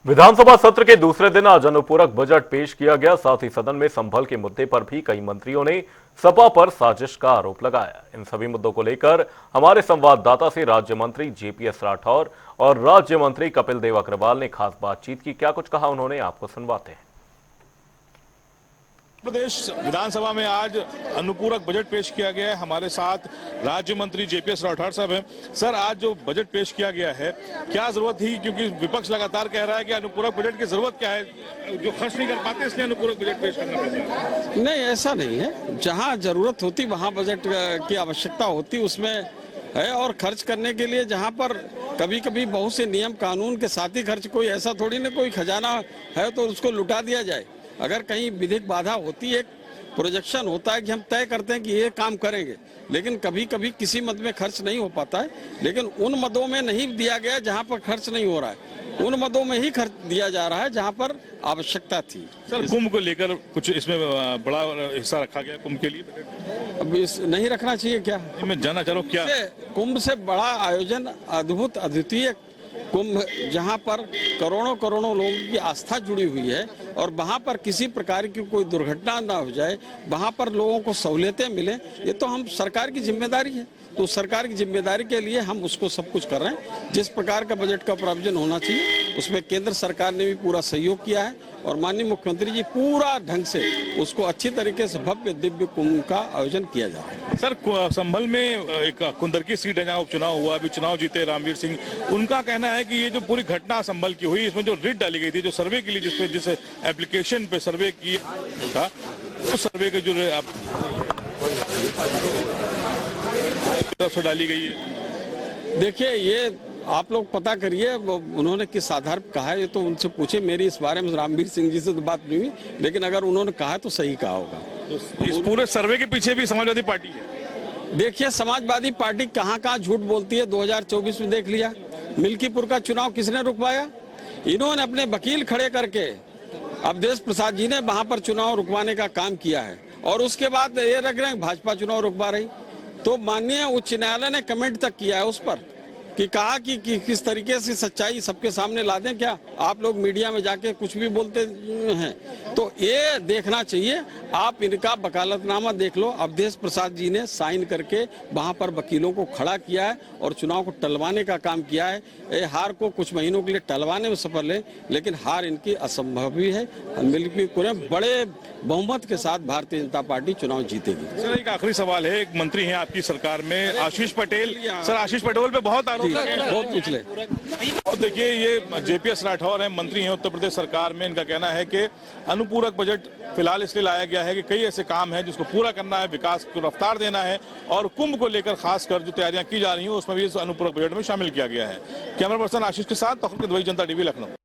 विधानसभा सत्र के दूसरे दिन आज अनुपूरक बजट पेश किया गया। साथ ही सदन में संभल के मुद्दे पर भी कई मंत्रियों ने सपा पर साजिश का आरोप लगाया। इन सभी मुद्दों को लेकर हमारे संवाददाता से राज्य मंत्री जेपीएस राठौर और राज्य मंत्री कपिल देव अग्रवाल ने खास बातचीत की। क्या कुछ कहा उन्होंने, आपको सुनवाते हैं। प्रदेश विधानसभा में आज अनुपूरक बजट पेश किया गया है। हमारे साथ राज्य मंत्री जेपीएस राठौर साहब हैं। सर, आज जो बजट पेश किया गया है, क्या जरूरत थी? क्योंकि विपक्ष लगातार कह रहा है कि अनुपूरक बजट की जरूरत क्या है, जो खर्च नहीं कर पाते इसलिए अनुपूरक बजट पेश करना पड़ता है। नहीं, ऐसा नहीं है। जहां जरूरत होती वहां बजट की आवश्यकता होती उसमें है, और खर्च करने के लिए जहां पर कभी कभी बहुत से नियम कानून के साथ ही खर्च, कोई ऐसा थोड़ी ना कोई खजाना है तो उसको लुटा दिया जाए। अगर कहीं विधिक बाधा होती है, प्रोजेक्शन होता है कि हम तय करते हैं कि ये काम करेंगे, लेकिन कभी कभी किसी मद में खर्च नहीं हो पाता है। लेकिन उन मदों में नहीं दिया गया जहां पर खर्च नहीं हो रहा है, उन मदों में ही खर्च दिया जा रहा है जहां पर आवश्यकता थी। सर, कुंभ को लेकर कुछ इसमें बड़ा हिस्सा रखा गया कुंभ के लिए? अब इस नहीं रखना चाहिए क्या? मैं जानना चाह रहा हूँ क्या कुंभ से बड़ा आयोजन, अद्भुत अद्वितीय कुंभ, जहां पर करोड़ों करोड़ों लोगों की आस्था जुड़ी हुई है, और वहां पर किसी प्रकार की कोई दुर्घटना ना हो जाए, वहां पर लोगों को सहूलियतें मिले, ये तो हम सरकार की जिम्मेदारी है। तो सरकार की जिम्मेदारी के लिए हम उसको सब कुछ कर रहे हैं। जिस प्रकार का बजट का प्रावधान होना चाहिए उसमें केंद्र सरकार ने भी पूरा सहयोग किया है, और माननीय मुख्यमंत्री जी पूरा ढंग से उसको अच्छी तरीके से भव्य दिव्य कुंभ का आयोजन किया जा रहा है। सर, संभल में एक कुंदरकी सीट है जहाँ उपचुनाव हुआ, अभी चुनाव जीते रामवीर सिंह। उनका कहना है कि ये जो पूरी घटना संभल की हुई, इसमें जो रिट डाली गई थी, जो सर्वे के लिए जिस एप्लीकेशन पे सर्वे किया था, उस सर्वे के जो तरफ डाली गई है। देखिए, ये आप लोग पता करिए उन्होंने किस आधार पर कहा है, ये तो उनसे पूछे। मेरी इस बारे में रामवीर सिंह जी से तो बात नहीं हुई, लेकिन अगर उन्होंने कहा तो सही कहा होगा। तो इस पूरे सर्वे के पीछे भी समाजवादी पार्टी है। देखिए, समाजवादी पार्टी कहाँ कहाँ झूठ बोलती है। 2024 में देख लिया, मिल्कीपुर का चुनाव किसने रुकवाया? इन्होंने अपने वकील खड़े करके अवधेश प्रसाद जी ने वहां पर चुनाव रुकवाने का काम किया है, और उसके बाद ये रख रहे हैं भाजपा चुनाव रुकवा रही। तो माननीय उच्च न्यायालय ने कमेंट तक किया है उस पर, कि कहा कि किस तरीके से सच्चाई सबके सामने ला दें। क्या आप लोग मीडिया में जाके कुछ भी बोलते हैं? तो ये देखना चाहिए। आप इनका वकालतनामा देख लो। अवधेश प्रसाद जी ने साइन करके वहां पर वकीलों को खड़ा किया है और चुनाव को टलवाने का काम किया है। ये हार को कुछ महीनों के लिए टलवाने में सफल है, लेकिन हार इनकी असंभव भी है। मिल्कीपुर में बड़े बहुमत के साथ भारतीय जनता पार्टी चुनाव जीतेगी। सर, एक आखिरी सवाल है। एक मंत्री हैं आपकी सरकार में, आशीष पटेल। सर, आशीष पटेल पे बहुत आरोप बहुत पूछ ले। और देखिए, ये जेपीएस राठौर है, मंत्री हैं उत्तर प्रदेश सरकार में। इनका कहना है कि अनुपूरक बजट फिलहाल इसलिए लाया गया है कि कई ऐसे काम हैं जिसको पूरा करना है, विकास को रफ्तार देना है, और कुंभ को लेकर खासकर जो तैयारियां की जा रही हैं उसमें भी इस अनुपूरक बजट में शामिल किया गया है। कैमरा पर्सन आशीष के साथ तखत जनता टीवी, लखनऊ।